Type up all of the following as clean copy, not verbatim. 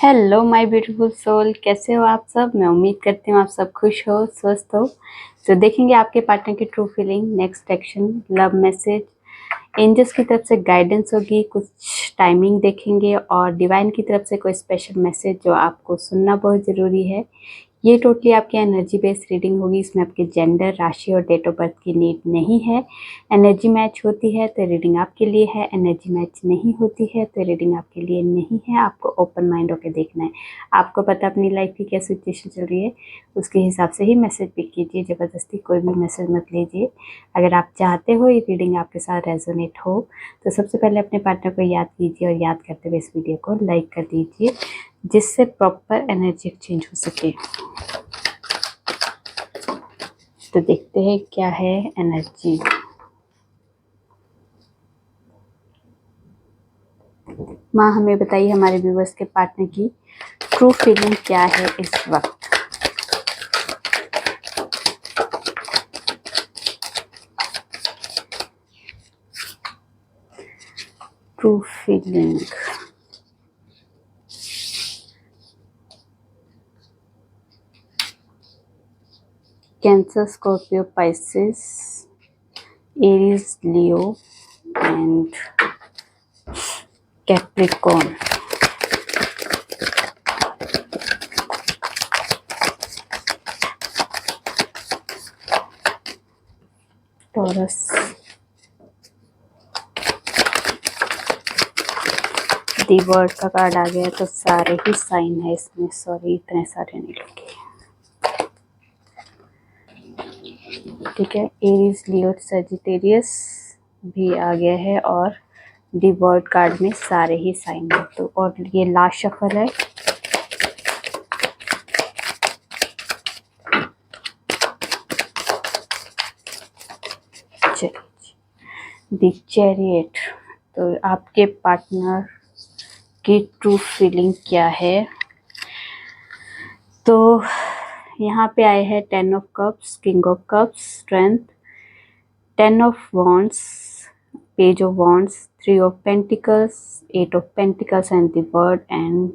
Hello my beautiful soul, कैसे हो आप सब। मैं उम्मीद करती हूँ आप सब खुश हो, स्वस्थ हो। तो देखेंगे आपके पार्टनर की true feeling, next action, love message, angels की तरफ से गाइडेंस होगी, कुछ टाइमिंग देखेंगे और डिवाइन की तरफ से कोई स्पेशल मैसेज जो आपको सुनना बहुत ज़रूरी है। ये टोटली आपकी एनर्जी बेस्ड रीडिंग होगी। इसमें आपके जेंडर, राशि और डेट ऑफ बर्थ की नीड नहीं है। एनर्जी मैच होती है तो रीडिंग आपके लिए है, एनर्जी मैच नहीं होती है तो रीडिंग आपके लिए नहीं है। आपको ओपन माइंड होकर देखना है। आपको पता अपनी लाइफ की क्या सिचुएशन चल रही है, उसके हिसाब से ही मैसेज पिक कीजिए। ज़बरदस्ती कोई भी मैसेज मत लीजिए। अगर आप चाहते हो ये रीडिंग आपके साथ रेजोनेट हो तो सबसे पहले अपने पार्टनर को याद कीजिए और याद करते हुए इस वीडियो को लाइक कर दीजिए, जिससे प्रॉपर एनर्जी एक्सचेंज हो सके। तो देखते हैं क्या है एनर्जी। माँ हमें बताइए हमारे व्यूवर्स के पार्टनर की ट्रू फीलिंग क्या है इस वक्त। True feeling, cancer, Scorpio, Pisces, Aries, Leo and Capricorn. Taurus, the word का कार्ड आ गया तो सारे ही साइन है इसमें। सॉरी इतने सारे नहीं लिखे, ठीक है। एरीज, लियो, सजिटेरियस भी आ गया है और दी वर्ड कार्ड में सारे ही साइन है। तो और ये लास्ट शफल है। दी चैरियट, तो आपके पार्टनर की ट्रू फीलिंग क्या है। तो यहाँ पे आए हैं 10 of cups, king of cups, strength, 10 of wands, page of wands, 3 of pentacles, 8 of pentacles and the word and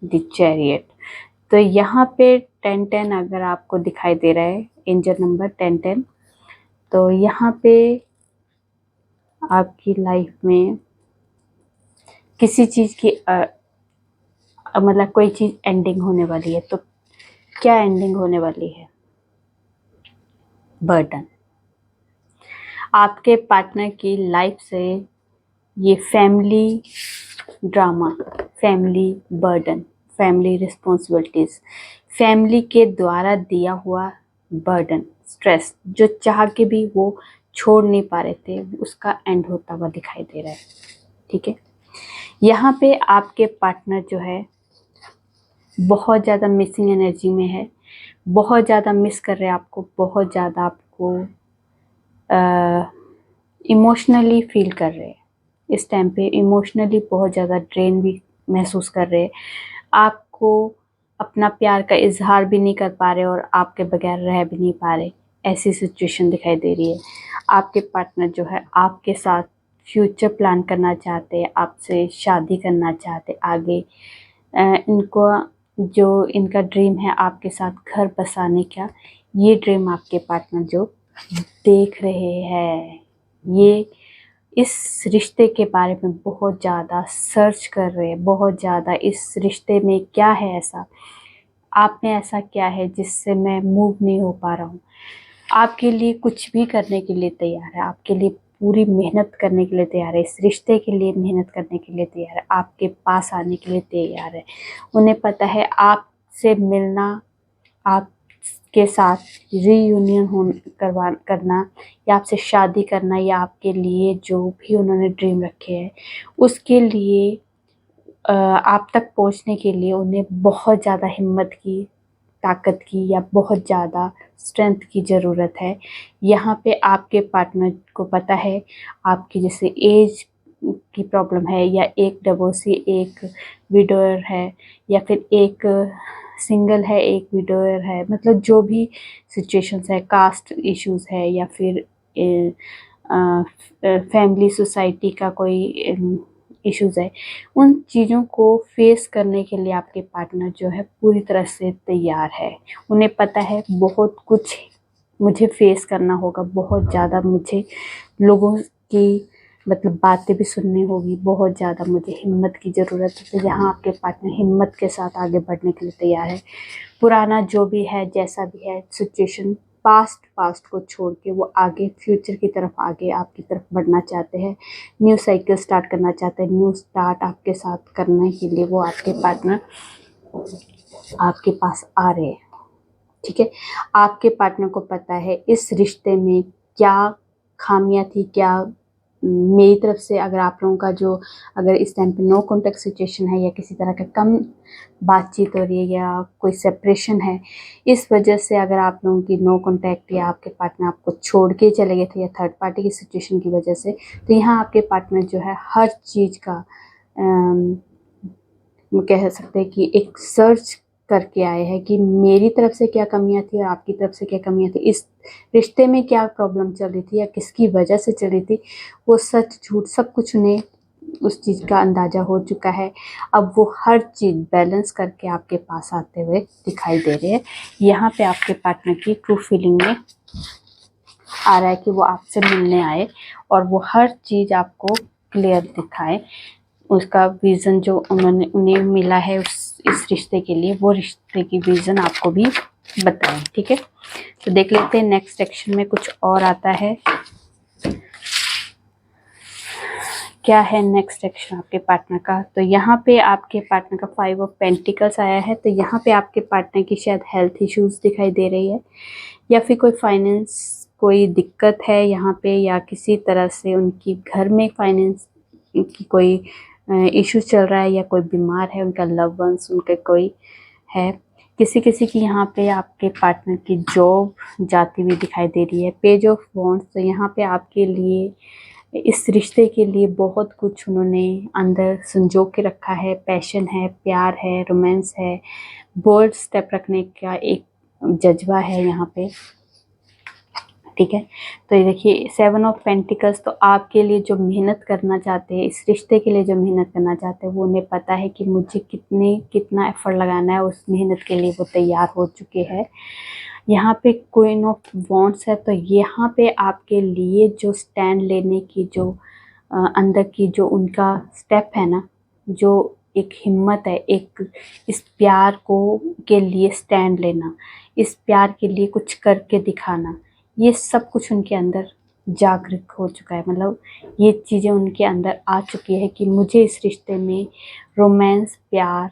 the chariot. तो यहाँ पे 10-10 अगर आपको दिखाई दे रहा है, एंजल नंबर 10-10, तो यहाँ पे आपकी लाइफ में किसी चीज़ की मतलब कोई चीज़ एंडिंग होने वाली है। तो क्या एंडिंग होने वाली है? बर्डन। आपके पार्टनर की लाइफ से ये family drama, family burden, family responsibilities, family के द्वारा दिया हुआ बर्डन, स्ट्रेस, जो चाह के भी वो छोड़ नहीं पा रहे थे, उसका एंड होता हुआ दिखाई दे रहा है। ठीक है, यहाँ पे आपके पार्टनर जो है बहुत ज़्यादा मिसिंग एनर्जी में है, बहुत ज़्यादा मिस कर रहे हैं आपको, बहुत ज़्यादा आपको इमोशनली फील कर रहे हैं। इस टाइम पे इमोशनली बहुत ज़्यादा ड्रेन भी महसूस कर रहे हैं। आपको अपना प्यार का इजहार भी नहीं कर पा रहे और आपके बगैर रह भी नहीं पा रहे, ऐसी सिचुएशन दिखाई दे रही है। आपके पार्टनर जो है आपके साथ फ्यूचर प्लान करना चाहते हैं, आपसे शादी करना चाहते आगे। इनको जो इनका ड्रीम है आपके साथ घर बसाने का, ये ड्रीम आपके पार्टनर जो देख रहे हैं, ये इस रिश्ते के बारे में बहुत ज़्यादा सर्च कर रहे हैं, बहुत ज़्यादा इस रिश्ते में क्या है ऐसा, आप में ऐसा क्या है जिससे मैं मूव नहीं हो पा रहा हूँ। आपके लिए कुछ भी करने के लिए तैयार है, आपके लिए पूरी मेहनत करने के लिए तैयार है, इस रिश्ते के लिए मेहनत करने के लिए तैयार है, आपके पास आने के लिए तैयार है। उन्हें पता है आपसे मिलना, आपके साथ रीयूनियन करना या आपसे शादी करना या आपके लिए जो भी उन्होंने ड्रीम रखे हैं उसके लिए आप तक पहुंचने के लिए उन्हें बहुत ज़्यादा हिम्मत की, ताकत की या बहुत ज़्यादा स्ट्रेंथ की ज़रूरत है। यहाँ पे आपके पार्टनर को पता है आपकी जैसे एज की प्रॉब्लम है, या एक डिवोर्सी, एक विडोअर है, या फिर एक सिंगल है, एक विडोअर है, मतलब जो भी सिचुएशंस है, कास्ट इश्यूज है, या फिर फैमिली सोसाइटी का कोई इश्यूज़ है, उन चीज़ों को फेस करने के लिए आपके पार्टनर जो है पूरी तरह से तैयार है। उन्हें पता है बहुत कुछ मुझे फेस करना होगा, बहुत ज़्यादा मुझे लोगों की मतलब बातें भी सुननी होगी, बहुत ज़्यादा मुझे हिम्मत की ज़रूरत है। तो यहाँ आपके पार्टनर हिम्मत के साथ आगे बढ़ने के लिए तैयार है। पुराना जो भी है, जैसा भी है सिचुएशन, पास्ट को छोड़ के वो आगे फ्यूचर की तरफ, आगे आपकी तरफ बढ़ना चाहते हैं। न्यू साइकिल स्टार्ट करना चाहते हैं। न्यू स्टार्ट आपके साथ करने के लिए वो आपके पार्टनर आपके पास आ रहे हैं। ठीक है, आपके पार्टनर को पता है इस रिश्ते में क्या खामियां थी, क्या मेरी तरफ से अगर आप लोगों का जो अगर इस टाइम पे नो कॉन्टेक्ट सिचुएशन है या किसी तरह का कम बातचीत हो रही है या कोई सेपरेशन है, इस वजह से अगर आप लोगों की नो कॉन्टेक्ट या आपके पार्टनर आपको छोड़ के चले गए थे या थर्ड पार्टी की सिचुएशन की वजह से, तो यहाँ आपके पार्टनर जो है हर चीज़ का कह सकते हैं कि एक सर्च करके आए हैं कि मेरी तरफ से क्या कमियां थी और आपकी तरफ से क्या कमियां थी, इस रिश्ते में क्या प्रॉब्लम चल रही थी या किसकी वजह से चल रही थी, वो सच झूठ सब कुछ उन्हें उस चीज़ का अंदाज़ा हो चुका है। अब वो हर चीज़ बैलेंस करके आपके पास आते हुए दिखाई दे रहे हैं। यहाँ पे आपके पार्टनर की ट्रू फीलिंग में आ रहा है कि वो आपसे मिलने आए और वो हर चीज़ आपको क्लियर दिखाए। उसका विज़न जो उन्हें मिला है इस रिश्ते के लिए, वो रिश्ते की विज़न आपको भी बताएं। ठीक है, तो देख लेते हैं नेक्स्ट सेक्शन में कुछ और आता है। क्या है नेक्स्ट सेक्शन आपके पार्टनर का। तो यहाँ पे आपके पार्टनर का 5 ऑफ पेंटिकल्स आया है। तो यहाँ पे आपके पार्टनर की शायद हेल्थ इश्यूज दिखाई दे रही है या फिर कोई फाइनेंस कोई दिक्कत है यहाँ पे, या किसी तरह से उनकी घर में फाइनेंस की कोई इश्यूज चल रहा है या कोई बीमार है, उनका लव वंस उनके कोई है। किसी किसी की यहाँ पे आपके पार्टनर की जॉब जाती हुई दिखाई दे रही है। पेज ऑफ वॉन्ड्स, तो यहाँ पे आपके लिए इस रिश्ते के लिए बहुत कुछ उन्होंने अंदर संजो के रखा है। पैशन है, प्यार है, रोमांस है, बोल्ड स्टेप रखने का एक जज्बा है यहाँ पे। ठीक है, तो ये देखिए 7 ऑफ पेंटिकल्स, तो आपके लिए जो मेहनत करना चाहते हैं, इस रिश्ते के लिए जो मेहनत करना चाहते हैं, वो उन्हें पता है कि मुझे कितना एफर्ट लगाना है, उस मेहनत के लिए वो तैयार हो चुके हैं। यहाँ पे क्वीन ऑफ वॉन्ड्स है, तो यहाँ पे आपके लिए जो स्टैंड लेने की जो अंदर की जो उनका स्टेप है ना, जो एक हिम्मत है, एक इस प्यार को के लिए स्टैंड लेना, इस प्यार के लिए कुछ करके दिखाना, ये सब कुछ उनके अंदर जागृत हो चुका है। मतलब ये चीज़ें उनके अंदर आ चुकी है कि मुझे इस रिश्ते में रोमांस, प्यार,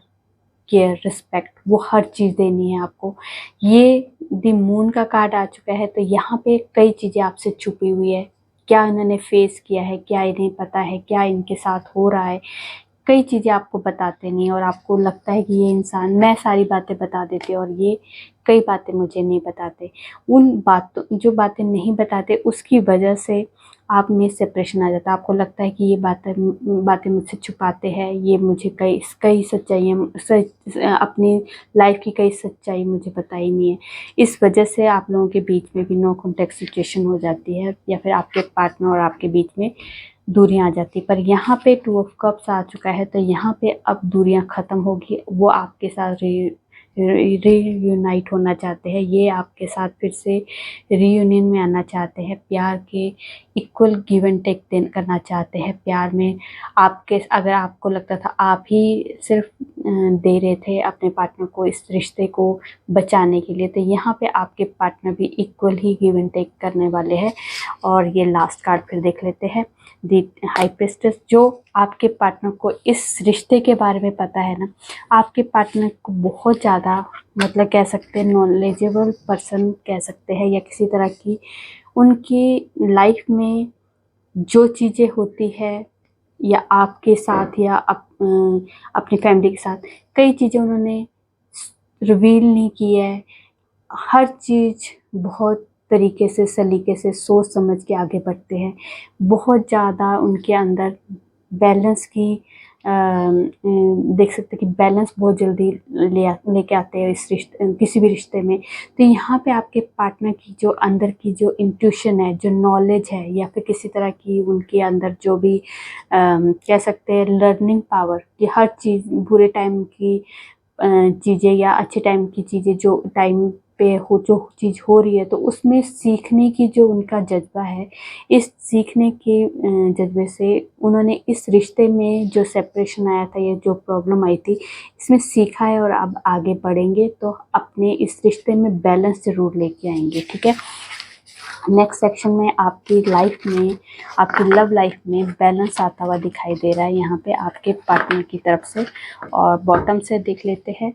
केयर, रिस्पेक्ट, वो हर चीज़ देनी है आपको। ये द मून का कार्ड आ चुका है, तो यहाँ पे कई चीज़ें आपसे छुपी हुई है। क्या इन्होंने फेस किया है, क्या इन्हें पता है, क्या इनके साथ हो रहा है, कई चीज़ें आपको बताते नहीं, और आपको लगता है कि ये इंसान, मैं सारी बातें बता देते और ये कई बातें मुझे नहीं बताते। उन बातों जो बातें नहीं बताते उसकी वजह से आप में सेपरेशन आ जाता है। आपको लगता है कि ये बातें मुझसे छुपाते हैं, ये मुझे कई सच्चाइयाँ अपनी लाइफ की कई सच्चाई मुझे बताई नहीं है। इस वजह से आप लोगों के बीच में भी नो कॉन्टेक्ट सिचुएशन हो जाती है, या फिर आपके पार्टनर और आपके बीच में दूरियां आ जाती। पर यहाँ पे 2 ऑफ कप्स आ चुका है, तो यहाँ पे अब दूरियां ख़त्म होगी। वो आपके साथ रीयूनाइट होना चाहते हैं, ये आपके साथ फिर से रीयूनियन में आना चाहते हैं, प्यार के इक्वल गिव एंड टेक करना चाहते हैं। प्यार में आपके, अगर आपको लगता था आप ही सिर्फ दे रहे थे अपने पार्टनर को इस रिश्ते को बचाने के लिए, तो यहाँ पे आपके पार्टनर भी इक्वल ही गिव एंड टेक करने वाले हैं। और ये लास्ट कार्ड फिर देख लेते हैं, द हाई प्रीस्टेस। जो आपके पार्टनर को इस रिश्ते के बारे में पता है ना, आपके पार्टनर को बहुत ज़्यादा मतलब कह सकते हैं नॉलेजेबल पर्सन कह सकते हैं, या किसी तरह की उनकी लाइफ में जो चीज़ें होती है, या आपके साथ या अपनी फैमिली के साथ कई चीज़ें उन्होंने रिवील नहीं की है। हर चीज़ बहुत तरीके से, सलीके से सोच समझ के आगे बढ़ते हैं। बहुत ज़्यादा उनके अंदर बैलेंस की देख सकते हैं कि बैलेंस बहुत जल्दी लेके आते हैं इस रिश्ते, किसी भी रिश्ते में। तो यहाँ पे आपके पार्टनर की जो अंदर की जो इंट्यूशन है, जो नॉलेज है, या फिर किसी तरह की उनके अंदर जो भी कह सकते हैं लर्निंग पावर, कि हर चीज़ बुरे टाइम की चीज़ें या अच्छे टाइम की चीज़ें जो टाइम पे हो, जो चीज़ हो रही है, तो उसमें सीखने की जो उनका जज्बा है, इस सीखने के जज्बे से उन्होंने इस रिश्ते में जो सेपरेशन आया था, ये जो प्रॉब्लम आई थी, इसमें सीखा है और अब आगे बढ़ेंगे तो अपने इस रिश्ते में बैलेंस ज़रूर लेके आएंगे। ठीक है, नेक्स्ट सेक्शन में आपकी लाइफ में, आपकी लव लाइफ में बैलेंस आता हुआ दिखाई दे रहा है यहाँ पे आपके पार्टनर की तरफ से। और बॉटम से देख लेते हैं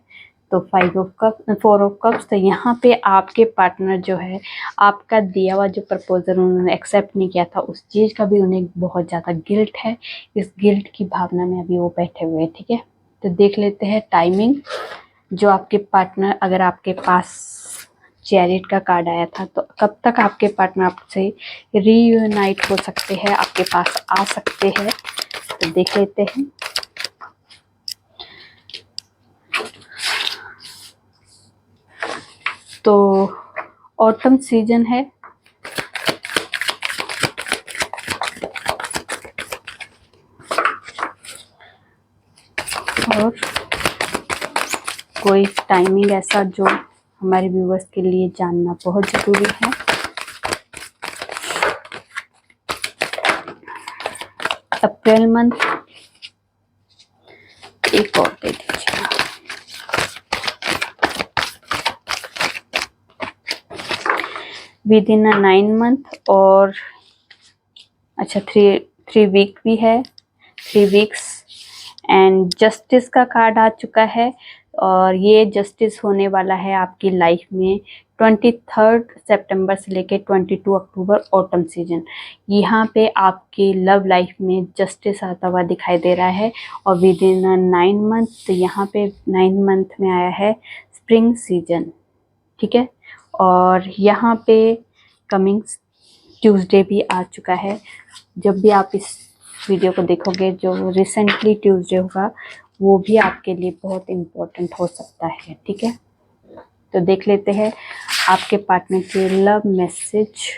तो 4 ऑफ कप्स। तो यहाँ पे आपके पार्टनर जो है, आपका दिया हुआ जो प्रपोजल उन्होंने एक्सेप्ट नहीं किया था, उस चीज़ का भी उन्हें बहुत ज़्यादा गिल्ट है। इस गिल्ट की भावना में अभी वो बैठे हुए हैं। ठीक है, तो देख लेते हैं टाइमिंग जो आपके पार्टनर, अगर आपके पास चैरिट का कार्ड आया था, तो कब तक आपके पार्टनर आपसे रीयूनाइट हो सकते हैं, आपके पास आ सकते हैं, तो देख लेते हैं। तो ऑटम सीजन है, और कोई टाइमिंग ऐसा जो हमारे व्यूवर्स के लिए जानना बहुत ज़रूरी है। अप्रैल मंथ, एक और दे दीजिए। विद इन 9 मंथ, और अच्छा 3 वीक भी है, 3 वीक्स। एंड जस्टिस का कार्ड आ चुका है, और ये जस्टिस होने वाला है आपकी लाइफ में 23 सितंबर से लेके 22 अक्टूबर, ऑटम सीजन। यहाँ पे आपकी लव लाइफ में जस्टिस आता हुआ दिखाई दे रहा है। और विद इन 9 मंथ, तो यहाँ पे 9 मंथ में आया है स्प्रिंग सीजन। ठीक है, और यहाँ पे कमिंग ट्यूसडे भी आ चुका है। जब भी आप इस वीडियो को देखोगे, जो रिसेंटली ट्यूसडे होगा, वो भी आपके लिए बहुत इम्पोर्टेंट हो सकता है। ठीक है, तो देख लेते हैं आपके पार्टनर के लव मैसेज।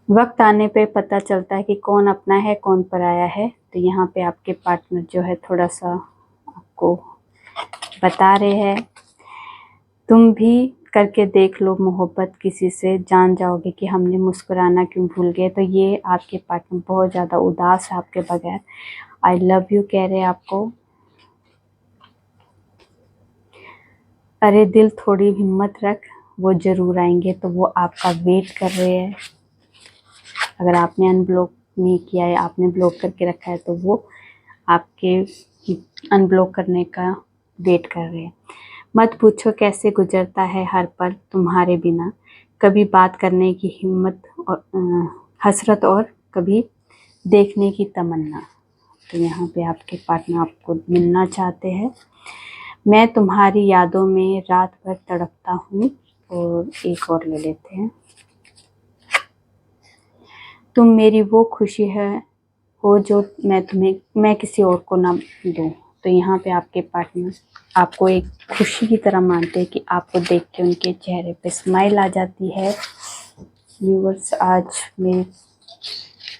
वक्त आने पे पता चलता है कि कौन अपना है, कौन पराया है। तो यहाँ पे आपके पार्टनर जो है थोड़ा सा आपको बता रहे हैं, तुम भी करके देख लो मोहब्बत किसी से, जान जाओगे कि हमने मुस्कुराना क्यों भूल गए। तो ये आपके पार्टनर बहुत ज़्यादा उदास है आपके बगैर, आई लव यू कह रहे हैं आपको। अरे दिल थोड़ी हिम्मत रख, वो ज़रूर आएंगे। तो वो आपका वेट कर रहे हैं। अगर आपने अनब्लॉक नहीं किया है, आपने ब्लॉक करके रखा है, तो वो आपके अनब्लॉक करने का वेट कर रहे हैं। मत पूछो कैसे गुजरता है हर पल तुम्हारे बिना, कभी बात करने की हिम्मत और हसरत, और कभी देखने की तमन्ना। तो यहाँ पे आपके पार्टनर आपको मिलना चाहते हैं। मैं तुम्हारी यादों में रात भर तड़पता हूँ। और एक और ले लेते हैं, तुम मेरी वो खुशी है हो जो मैं किसी और को ना दूँ। तो यहाँ पे आपके पार्टनर आपको एक खुशी की तरह मानते हैं कि आपको देख के उनके चेहरे पे स्माइल आ जाती है। व्यूअर्स, आज मेरी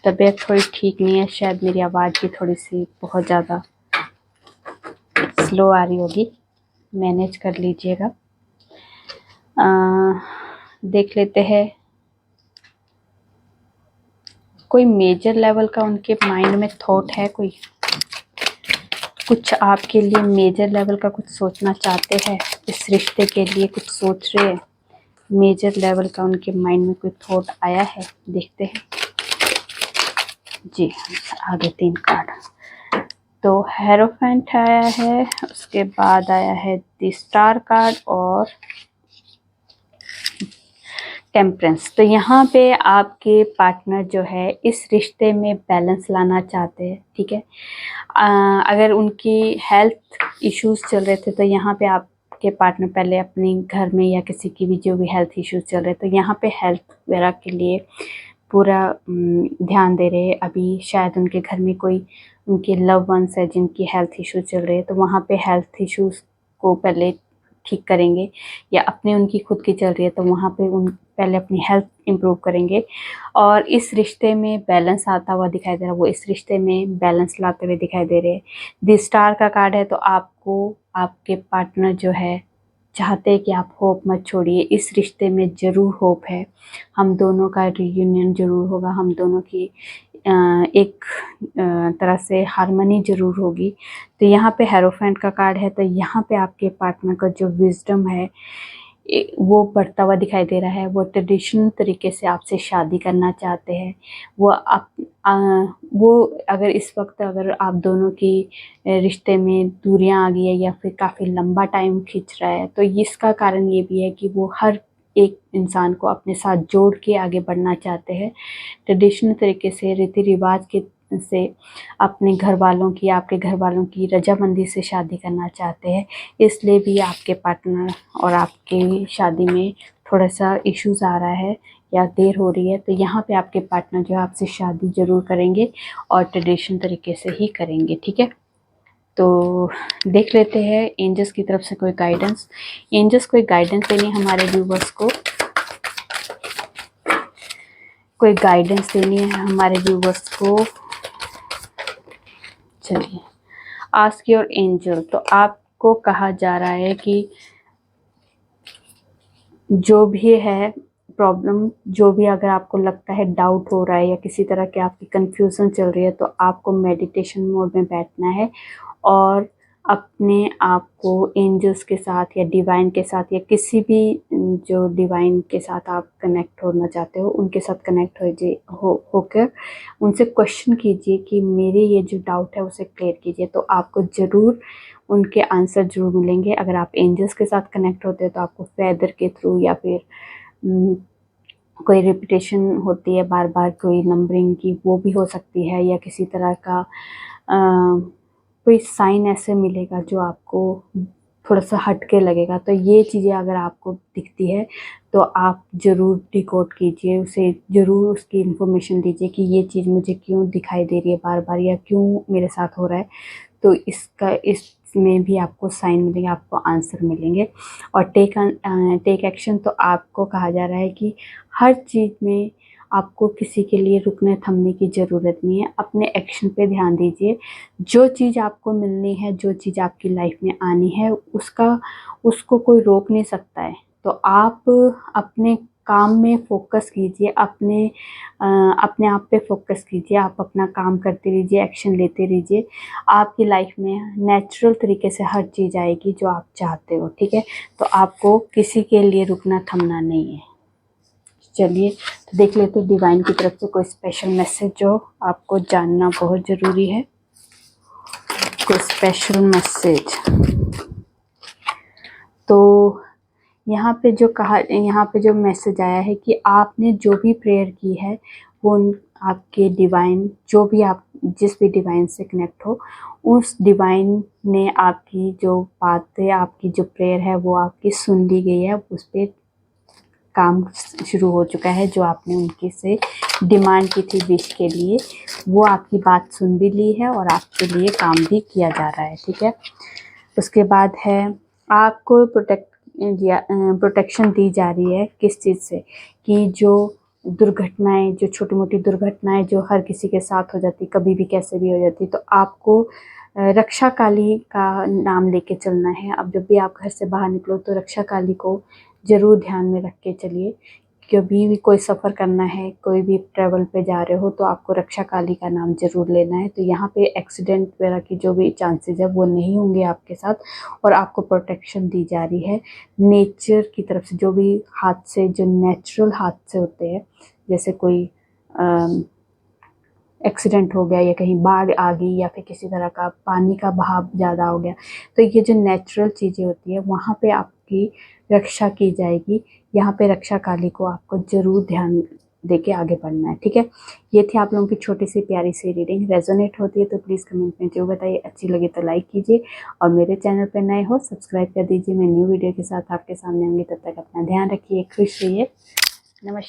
तबीयत थोड़ी ठीक नहीं है, शायद मेरी आवाज़ भी थोड़ी सी बहुत ज़्यादा स्लो आ रही होगी, मैनेज कर लीजिएगा। देख लेते हैं, कोई मेजर लेवल का उनके माइंड में थॉट है, कोई कुछ आपके लिए मेजर लेवल का कुछ सोचना चाहते हैं, इस रिश्ते के लिए कुछ सोच रहे हैं। मेजर लेवल का उनके माइंड में कोई थॉट आया है, देखते हैं जी। आगे 3 कार्ड, तो हेरोफेंट आया है, उसके बाद आया है द स्टार कार्ड और टेम्परेंस। तो यहाँ पे आपके पार्टनर जो है इस रिश्ते में बैलेंस लाना चाहते हैं। ठीक है, अगर उनकी हेल्थ इश्यूज चल रहे थे, तो यहाँ पे आपके पार्टनर पहले अपने घर में या किसी की भी जो भी हेल्थ इश्यूज चल रहे, तो यहाँ पे हेल्थ वगैरह के लिए पूरा ध्यान दे रहे हैं। अभी शायद उनके घर में कोई उनके लव वंस है जिनकी हेल्थ इश्यूज चल रहे हैं, तो वहाँ पे हेल्थ इश्यूज को पहले ठीक करेंगे, या अपने उनकी खुद की चल रही है तो वहाँ पे उन पहले अपनी हेल्थ इम्प्रूव करेंगे। और इस रिश्ते में बैलेंस आता हुआ दिखाई दे रहा है, वो इस रिश्ते में बैलेंस लाते हुए दिखाई दे रहे हैं। द स्टार का कार्ड है, तो आपको आपके पार्टनर जो है चाहते हैं कि आप होप मत छोड़िए, इस रिश्ते में ज़रूर होप है, हम दोनों का रियूनियन ज़रूर होगा, हम दोनों की एक तरह से हार्मनी ज़रूर होगी। तो यहाँ पे हेरोफेंट का कार्ड है, तो यहाँ पे आपके पार्टनर का जो विजडम है वो बढ़ता हुआ दिखाई दे रहा है। वो ट्रेडिशनल तरीके से आपसे शादी करना चाहते हैं। वो अगर इस वक्त अगर आप दोनों की रिश्ते में दूरियां आ गई है या फिर काफ़ी लंबा टाइम खींच रहा है, तो इसका कारण ये भी है कि वो हर एक इंसान को अपने साथ जोड़ के आगे बढ़ना चाहते हैं। ट्रेडिशनल तरीके से रीति रिवाज के से अपने घर वालों की, आपके घर वालों की रजामंदी से शादी करना चाहते हैं। इसलिए भी आपके पार्टनर और आपकी शादी में थोड़ा सा इश्यूज आ रहा है या देर हो रही है। तो यहाँ पे आपके पार्टनर जो है आपसे शादी ज़रूर करेंगे और ट्रेडिशनल तरीके से ही करेंगे, ठीक है। तो देख लेते हैं एंजल्स की तरफ से कोई गाइडेंस। एंजल्स कोई गाइडेंस देनी हमारे व्यूवर्स को, कोई गाइडेंस देनी है हमारे व्यूवर्स को। चलिए, आस्क योर एंजल। तो आपको कहा जा रहा है कि जो भी है प्रॉब्लम, जो भी अगर आपको लगता है डाउट हो रहा है या किसी तरह की आपकी कंफ्यूजन चल रही है, तो आपको मेडिटेशन मोड में बैठना है और अपने आप को एंजल्स के साथ या डिवाइन के साथ या किसी भी जो डिवाइन के साथ आप कनेक्ट होना चाहते हो उनके साथ कनेक्ट होकर उनसे क्वेश्चन कीजिए कि मेरे ये जो डाउट है उसे क्लियर कीजिए। तो आपको ज़रूर उनके आंसर जरूर मिलेंगे। अगर आप एंजल्स के साथ कनेक्ट होते हैं तो आपको फेदर के थ्रू या फिर कोई रिपीटेशन होती है बार बार, कोई नंबरिंग की, वो भी हो सकती है, या किसी तरह का कोई साइन ऐसे मिलेगा जो आपको थोड़ा सा हटके लगेगा। तो ये चीज़ें अगर आपको दिखती है तो आप ज़रूर डिकोड कीजिए, उसे ज़रूर उसकी इन्फॉर्मेशन दीजिए कि ये चीज़ मुझे क्यों दिखाई दे रही है बार बार या क्यों मेरे साथ हो रहा है। तो इसमें भी आपको साइन मिलेंगे, आपको आंसर मिलेंगे। और टेक एक्शन, तो आपको कहा जा रहा है कि हर चीज़ में आपको किसी के लिए रुकने थमने की ज़रूरत नहीं है, अपने एक्शन पे ध्यान दीजिए। जो चीज़ आपको मिलनी है, जो चीज़ आपकी लाइफ में आनी है, उसको कोई रोक नहीं सकता है। तो आप अपने काम में फोकस कीजिए, अपने आप पे फोकस कीजिए, आप अपना काम करते रहिए, एक्शन लेते रहिए। आपकी लाइफ में नेचुरल तरीके से हर चीज़ आएगी जो आप चाहते हो, ठीक है। तो आपको किसी के लिए रुकना थमना नहीं है। चलिए, तो देख लेते हैं डिवाइन की तरफ से कोई स्पेशल मैसेज जो आपको जानना बहुत ज़रूरी है। कोई स्पेशल मैसेज। तो यहाँ पे जो मैसेज आया है कि आपने जो भी प्रेयर की है वो आपके डिवाइन, जो भी आप जिस भी डिवाइन से कनेक्ट हो, उस डिवाइन ने आपकी जो बातें, आपकी जो प्रेयर है वो आपकी सुन ली गई है। उस पर काम शुरू हो चुका है। जो आपने उनके से डिमांड की थी विश के लिए, वो आपकी बात सुन भी ली है और आपके लिए काम भी किया जा रहा है, ठीक है। उसके बाद है आपको प्रोटेक्शन दी जा रही है किस चीज़ से, कि जो दुर्घटनाएं, जो छोटी मोटी दुर्घटनाएं जो हर किसी के साथ हो जाती, कभी भी कैसे भी हो जाती, तो आपको रक्षा काली का नाम लेके चलना है। अब जब भी आप घर से बाहर निकलो तो रक्षा काली को ज़रूर ध्यान में रख के चलिए। कभी भी कोई सफ़र करना है, कोई भी ट्रैवल पे जा रहे हो तो आपको रक्षा काली का नाम ज़रूर लेना है। तो यहाँ पे एक्सीडेंट वगैरह की जो भी चांसेस है वो नहीं होंगे आपके साथ, और आपको प्रोटेक्शन दी जा रही है नेचर की तरफ से। जो भी हादसे, जो नेचुरल हादसे होते हैं, जैसे कोई एक्सीडेंट हो गया या कहीं बाढ़ आ गई या फिर किसी तरह का पानी का बहाव ज़्यादा हो गया, तो ये जो नेचुरल चीज़ें होती है वहाँ पे आपकी रक्षा की जाएगी। यहाँ पे रक्षा काली को आपको ज़रूर ध्यान देके आगे बढ़ना है, ठीक है। ये थी आप लोगों की छोटी सी प्यारी सी रीडिंग। रेजोनेट होती है तो प्लीज़ कमेंट में जरूर बताइए। अच्छी लगे तो लाइक कीजिए और मेरे चैनल पर नए हो सब्सक्राइब कर दीजिए। मैं न्यू वीडियो के साथ आपके सामने होंगी। तब तक अपना ध्यान रखिए, खुश रहिए। नमस्कार।